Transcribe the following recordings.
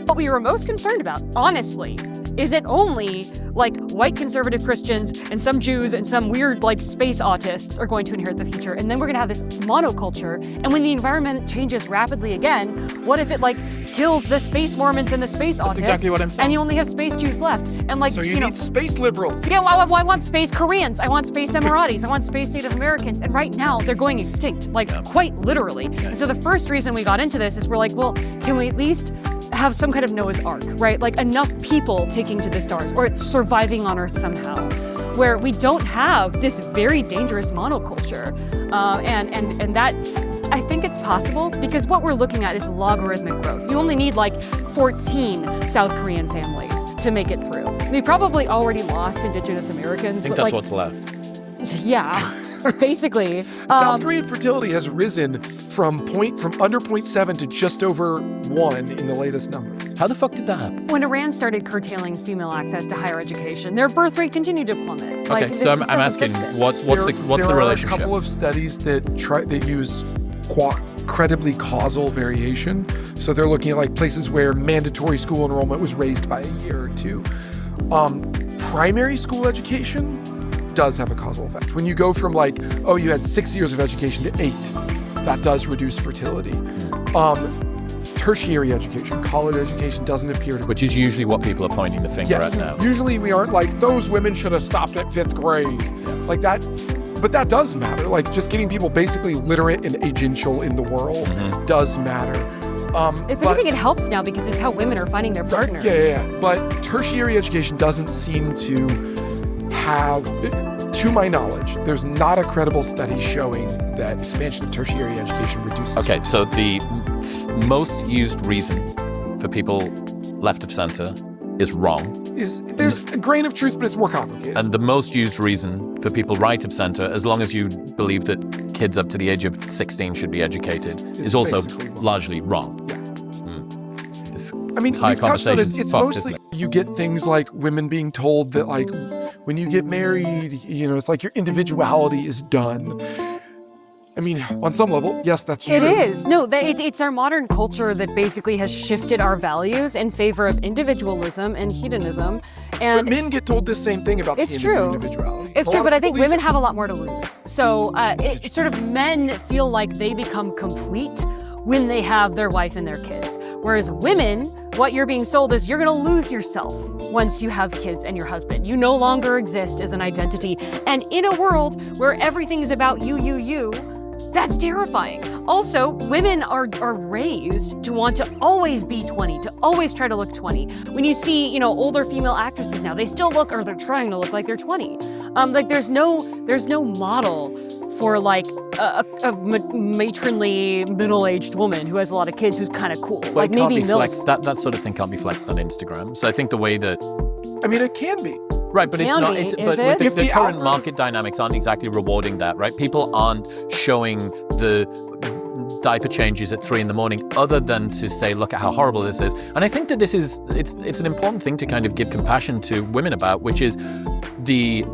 What we were most concerned about, honestly, is it only like white conservative Christians and some Jews and some weird like space autists are going to inherit the future, and then we're gonna have this monoculture, and when the environment changes rapidly again, what if it like kills the space Mormons and the space autists? That's exactly what I'm saying. And you only have space Jews left, and like So you need space liberals. Yeah, well, I want space Koreans, I want space Emiratis, I want space Native Americans, and right now they're going extinct, like quite literally. And so the first reason we got into this is we're like, well, can we at least have some kind of Noah's Ark, right? Like enough people taking to the stars or surviving on Earth somehow, where we don't have this very dangerous monoculture. And that, I think it's possible because what we're looking at is logarithmic growth. You only need like 14 South Korean families to make it through. We probably already lost Indigenous Americans. I think that's what's left. Yeah, basically. South Korean fertility has risen from under 0.7 to just over 1 in the latest numbers. How the fuck did that happen? When Iran started curtailing female access to higher education, their birth rate continued to plummet. Okay, so I'm asking, what's the relationship? There are a couple of studies that use credibly causal variation. So they're looking at like places where mandatory school enrollment was raised by a year or two. Primary school education does have a causal effect. When you go from like, oh, you had 6 years of education to 8, that does reduce fertility. Tertiary education, college education doesn't appear to. Which is usually what people are pointing the finger at now. Usually we aren't like, those women should have stopped at 5th grade. Like that, but that does matter. Like just getting people basically literate and agential in the world does matter. If anything, it helps now because it's how women are finding their partners. Yeah. But tertiary education doesn't seem to have, to my knowledge, there's not a credible study showing that expansion of tertiary education reduces. Okay, so the most used reason for people left of center is wrong. There's a grain of truth, but it's more complicated. And the most used reason for people right of center, as long as you believe that kids up to the age of 16 should be educated, is also largely wrong. Yeah. This I mean, entire we've touched on conversation it. It's fucked, mostly, isn't it? you get things like women being told that like, when you get married, it's like your individuality is done. I mean, on some level, yes, that's true. It is. No, it's our modern culture that basically has shifted our values in favor of individualism and hedonism. And but men get told this same thing about it's true. Individuality. It's true, but I think women have a lot more to lose. So it's sort of men feel like they become complete when they have their wife and their kids. Whereas women, what you're being sold is you're gonna lose yourself once you have kids and your husband. You no longer exist as an identity. And in a world where everything is about you, that's terrifying. Also, women are raised to want to always be 20, to always try to look 20. When you see, older female actresses now, they still look, or they're trying to look like they're 20. Like there's no model for like a matronly middle-aged woman who has a lot of kids who's kind of cool. Well, like maybe flexed, that sort of thing can't be flexed on Instagram. So I think the way that, I mean, it can be. right, but it's not. But the current algorithm- market dynamics aren't exactly rewarding that, right? People aren't showing the diaper changes at 3 a.m, other than to say, look at how horrible this is. And I think that it's an important thing to kind of give compassion to women about, which is the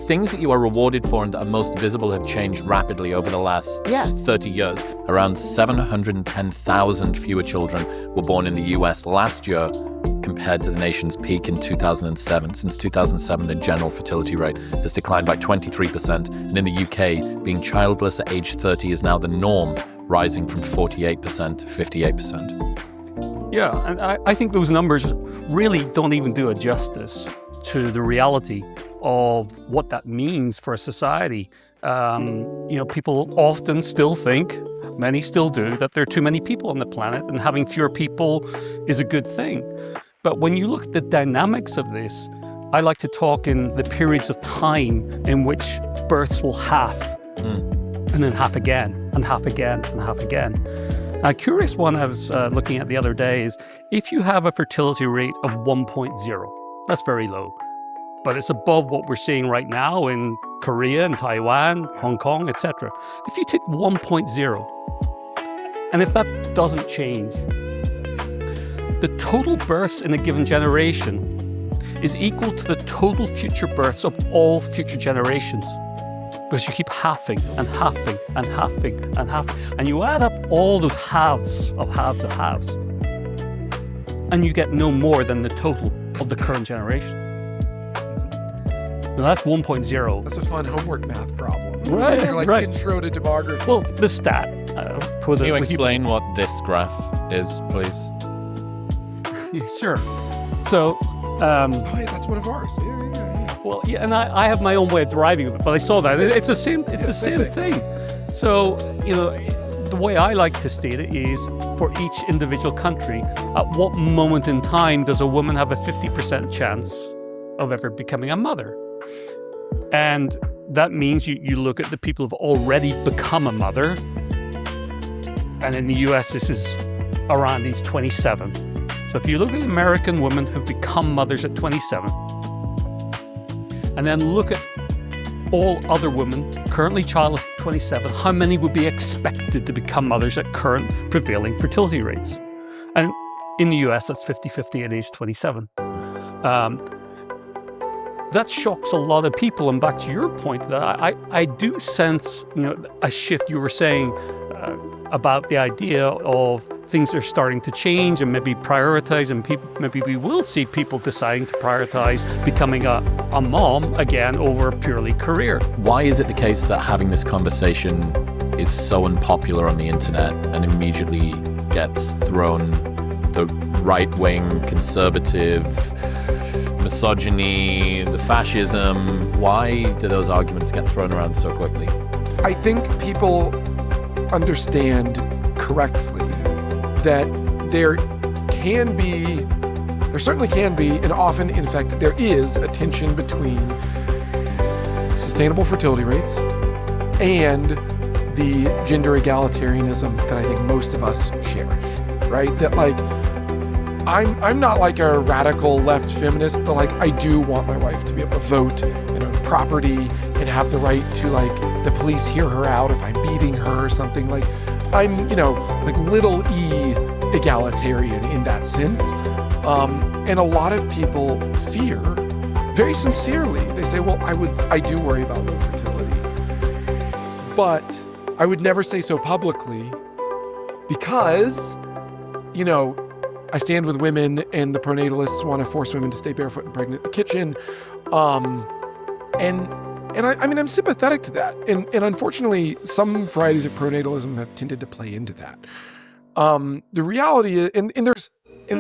things that you are rewarded for and that are most visible have changed rapidly over the last 30 years. Around 710,000 fewer children were born in the US last year compared to the nation's peak in 2007. Since 2007, the general fertility rate has declined by 23%. And in the UK, being childless at age 30 is now the norm, rising from 48% to 58%. Yeah, and I think those numbers really don't even do a justice to the reality of what that means for a society. People often still think, many still do, that there are too many people on the planet and having fewer people is a good thing. But when you look at the dynamics of this, I like to talk in the periods of time in which births will half, and then half again, and half again, and half again. A curious one I was looking at the other day is if you have a fertility rate of 1.0, that's very low, but it's above what we're seeing right now in Korea and Taiwan, Hong Kong, etc. If you take 1.0, and if that doesn't change, the total births in a given generation is equal to the total future births of all future generations. Because you keep halving and halving and halving and halving. And you add up all those halves of halves of halves. and you get no more than the total of the current generation. Now that's 1.0. That's a fun homework math problem. Right, You're like right. intro to demography. Well, the stat. Can you explain what this graph is, please? Yeah, sure. So, oh, yeah, that's one of ours. Yeah. well, yeah, and I have my own way of deriving it, but I saw that it's the same. It's the same same thing. So, the way I like to state it is for each individual country, at what moment in time does a woman have a 50% chance of ever becoming a mother? And that means you look at the people who've already become a mother. And in the US, this is around age 27. So if you look at American women who've become mothers at 27, and then look at all other women currently childless at 27, how many would be expected to become mothers at current prevailing fertility rates? And in the US, that's 50-50 at age 27. That shocks a lot of people. And back to your point, that I do sense, a shift. You were saying about the idea of things are starting to change and maybe prioritize, and maybe we will see people deciding to prioritize becoming a mom again over purely career. Why is it the case that having this conversation is so unpopular on the internet and immediately gets thrown the right-wing, conservative, misogyny, the fascism? Why do those arguments get thrown around so quickly? I think people understand correctly that there certainly can be, and often, in fact, there is a tension between sustainable fertility rates and the gender egalitarianism that I think most of us cherish, right? That I'm not like a radical left feminist, but I do want my wife to be able to vote and own property and have the right to the police hear her out if I'm beating her or something. I'm, little e egalitarian in that sense. And a lot of people fear, very sincerely, they say, well, I do worry about low fertility, but I would never say so publicly because, I stand with women and the pronatalists want to force women to stay barefoot and pregnant in the kitchen. And I'm sympathetic to that. And unfortunately, some varieties of pronatalism have tended to play into that. The reality is, and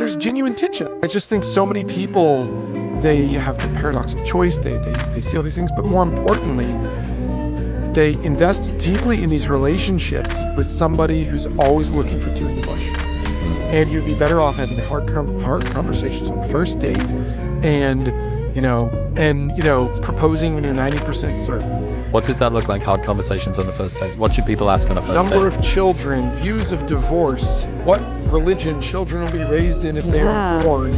there's genuine tension. I just think so many people, they have the paradox of choice. They see all these things, but more importantly, they invest deeply in these relationships with somebody who's always looking for two in the bush. And you'd be better off having hard conversations on the first date and proposing when you're 90% certain. What does that look like, hard conversations on the first date? What should people ask on a first date? Number of children, views of divorce, what religion children will be raised in if they are born,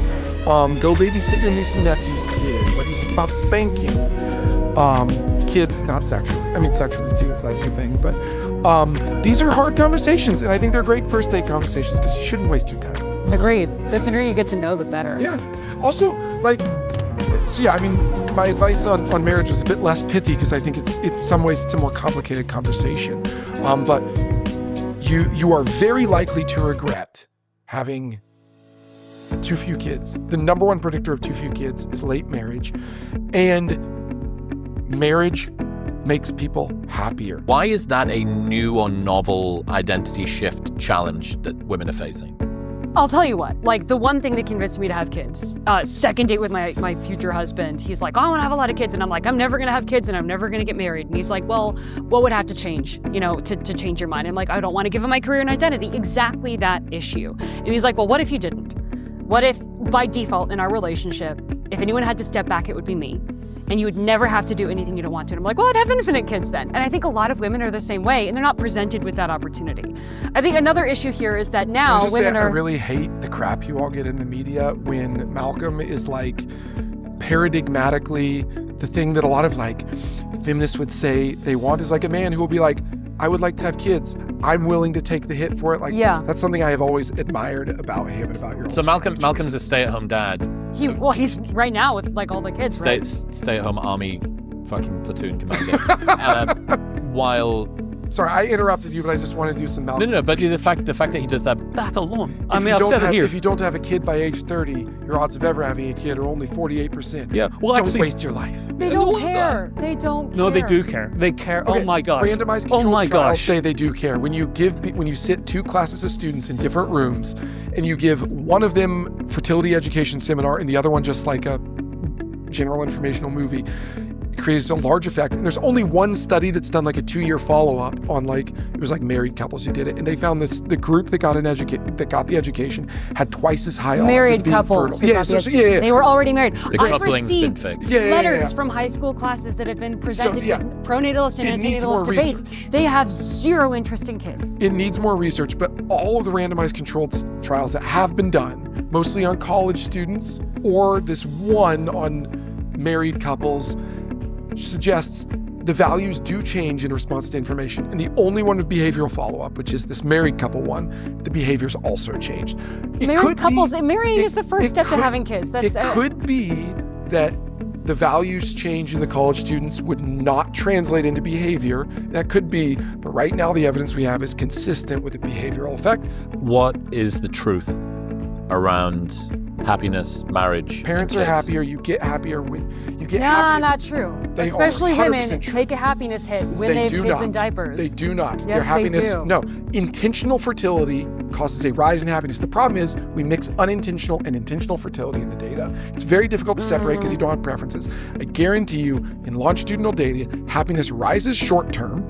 go babysit your niece and nephew's kid, what do you think about spanking? Kids, not sexually. I mean, sexually too, if that's your thing. But these are hard conversations, and I think they're great first date conversations because you shouldn't waste your time. Agreed. The sooner you get to know, the better. Yeah. Also, my advice on marriage is a bit less pithy because I think it's in some ways it's a more complicated conversation. But you are very likely to regret having too few kids. The number one predictor of too few kids is late marriage, and marriage makes people happier. Why is that a new or novel identity shift challenge that women are facing? I'll tell you what, the one thing that convinced me to have kids, second date with my future husband, he's like, oh, I want to have a lot of kids. And I'm like, I'm never going to have kids and I'm never going to get married. And he's like, well, what would have to change, to change your mind? I'm like, I don't want to give him my career and identity. Exactly that issue. And he's like, well, what if you didn't? What if by default in our relationship, if anyone had to step back, it would be me? And you would never have to do anything you don't want to. And I'm like, well, I'd have infinite kids then. And I think a lot of women are the same way, and they're not presented with that opportunity. I think another issue here is that now women are... I really hate the crap you all get in the media when Malcolm is paradigmatically the thing that a lot of feminists would say they want is a man who will be like, I would like to have kids. I'm willing to take the hit for it. That's something I have always admired about him and about your So Malcolm's a stay-at-home dad. He's right now with all the kids, right? Stay-at-home army fucking platoon commander. While Sorry, I interrupted you, but I just want to do some No, but the fact that he does that. That alone. I've said it here. If you don't have a kid by age 30, your odds of ever having a kid are only 48%. Yeah. Well, don't actually, waste your life. They don't care. They don't care. No, they do care. They care. Okay, Oh my gosh. Randomized Oh controlled my trials gosh. say they do care. When you sit two classes of students in different rooms, and you give one of them fertility education seminar and the other one just like a general informational movie, it creates a large effect. And there's only one study that's done like a 2-year follow-up on it was married couples who did it, and they found the group that got the education had twice as high odds Married of being couples. fertile. Yeah. They were already married. The I've coupling's been received fixed. letters from high school classes that have been presented in pronatalist and It needs more antinatalist debates. research. They have zero interest in kids. It needs more research, but all of the randomized controlled trials that have been done, mostly on college students or this one on married couples, suggests the values do change in response to information. And the only one with behavioral follow-up, which is this married couple one, the behaviors also changed. Marrying is the first step to having kids. It could be that the values change in the college students would not translate into behavior. That could be, but right now the evidence we have is consistent with the behavioral effect. What is the truth around happiness, marriage? Parents are happier. You get happier when you get Nah, happier. not true. They Especially are 100% women true. take a happiness hit when they have kids in diapers. They do not. Yes, Their happiness, they do. no. Intentional fertility causes a rise in happiness. The problem is we mix unintentional and intentional fertility in the data. It's very difficult to separate because you don't have preferences. I guarantee you, in longitudinal data, happiness rises short term.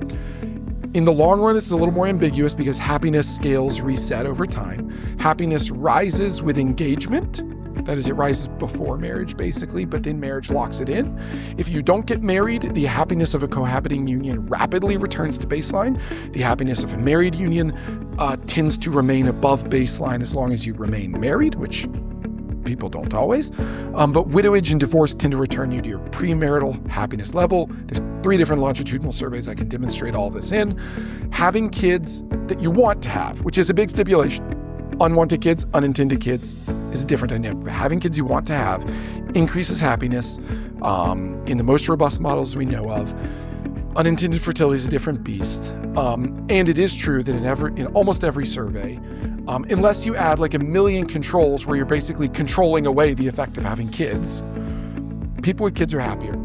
In the long run, it's a little more ambiguous because happiness scales reset over time. Happiness rises with engagement. That is, it rises before marriage, basically, but then marriage locks it in. If you don't get married, the happiness of a cohabiting union rapidly returns to baseline. The happiness of a married union tends to remain above baseline as long as you remain married, which people don't always. But widowage and divorce tend to return you to your premarital happiness level. There's 3 different longitudinal surveys I can demonstrate all this in. Having kids that you want to have, which is a big stipulation. Unwanted kids, unintended kids is a different dynamic. Having kids you want to have increases happiness in the most robust models we know of. Unintended fertility is a different beast. And it is true that in almost every survey, unless you add like 1 million controls where you're basically controlling away the effect of having kids, people with kids are happier.